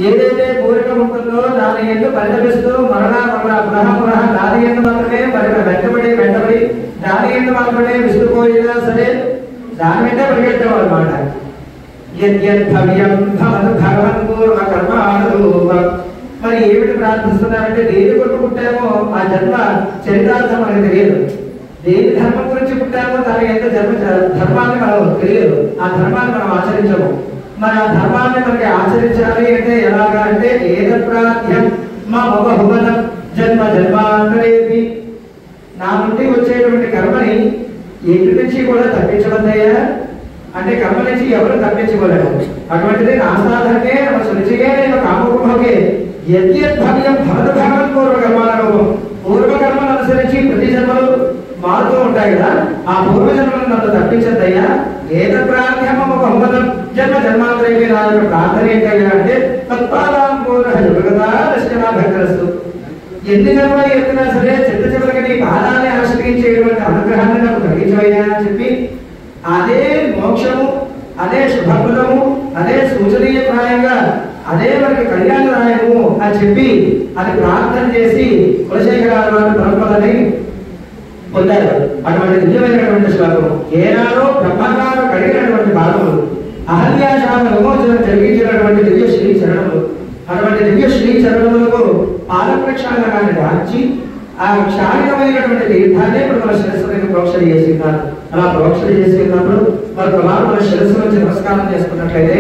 ఏదైతే కోరిక ఉంటుందో దాని ఎందు పరితపిస్తూ మరలా పునః దాని ఎందు మాత్రమే వెంటబడి దాని ఎందు మాత్రమే విసుకుపోయినా సరే దాని వెంట పరిగెత్తేవాడు అన్నమాట. మరి ఏమిటి ప్రార్థిస్తున్నారంటే దేని కొరకు పుట్టామో ఆ జన్మ చరితార్థం మనకు తెలియదు. దేని ధర్మం గురించి పుట్టామో దాని ఎంత ధర్మాన్ని మనం తెలియదు. ఆ ధర్మాన్ని మనం ఆచరించము. మరి ఆ ధర్మాన్ని మనకి ఆచరించాలి అంటే ఎలాగా అంటే ఏదప్రాధ్యం మా మహుమనం జన్మ జన్మాంతరేపి నా నుండి వచ్చేటువంటి కర్మని ఎటు నుంచి కూడా తప్పించవద్దయ్యా అంటే కర్మ నుంచి ఎవరు తప్పించుకోలేరు. అటువంటిది నా సాధనకే నమ శుచిగా నేను కామకుభోగే యద్యద్భవ్యం భవత భగవన్ పూర్వకర్మానుభవం పూర్వకర్మను అనుసరించి ప్రతి జన్మలు మారుతూ ఉంటాయి కదా. ఆ పూర్వజన్మలను నన్ను తప్పించద్దయ్యా. ఏద ప్రార్థ్యమమ బహుమతం జన్మ జన్మాంతరేపి నా యొక్క ప్రార్థన ఏంటయ్యా అంటే తత్పాదాం పూర్ణ యుగదా దర్శనాభ్యర్థస్తు. ఎన్ని జన్మలు ఎత్తినా సరే చివరికి నీ పాదాన్ని ఆశ్రయించేటువంటి అనుగ్రహాన్ని నాకు కలిగించవయ్యా అని చెప్పి అదే మోక్షము, అదే శుభఫలము, అదే సూచనీయప్రాయంగా అదే మనకి కళ్యాణరాయము అని చెప్పి అది ప్రార్థన చేసి కులశేఖరాలు పరంపరని పొందారు. అటువంటి దివ్యమైనటువంటి శ్లోకము ఏనాడో బ్రహ్మగారు కలిగినటువంటి భాగములు అహల్యాశాల విమోచనం జరిగించినటువంటి దివ్య శ్రీ చరణములు. అటువంటి దివ్య శ్రీ చరణములకు పాదప్రక్షాళనగాన్ని దాచి ఆ క్షాళితమైనటువంటి తీర్థాన్ని ఇప్పుడు మన శిరస్సులకు ప్రోక్షణ చేసి ఉన్నారు. అలా ప్రోక్షణ చేసి ఉన్నప్పుడు మరి ప్రమాణం మన శిరస్సు నుంచి నమస్కారం చేసుకున్నట్లయితే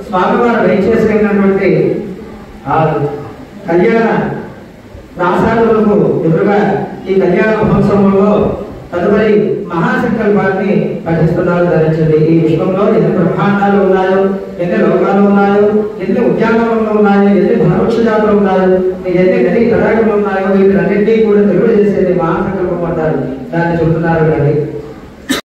స్వామివారు దయచేసినటువంటి ఆ కళ్యాణ రాసాదులకు ఎదురుగా ఈ కళ్యాణ మహోత్సవంలో తదుపరి మహాసంకల్పాన్ని పఠిస్తున్నారు. ధరించండి. ఈ విశ్వంలో ఎన్ని బ్రహ్మాండాలు ఉన్నాయో, ఎన్ని లోకాలు ఉన్నాయో, ఎన్ని ఉద్యానవనాలు ఉన్నాయో, ఎన్ని ధనవృక్ష జాతులు ఉన్నాయో, ఎన్ని నదీ తడాగములు ఉన్నాయో వీటిలన్నింటినీ కూడా తెలుగు చేసేది మహాసంకల్పం అంటారు. దాన్ని చెబుతున్నారు.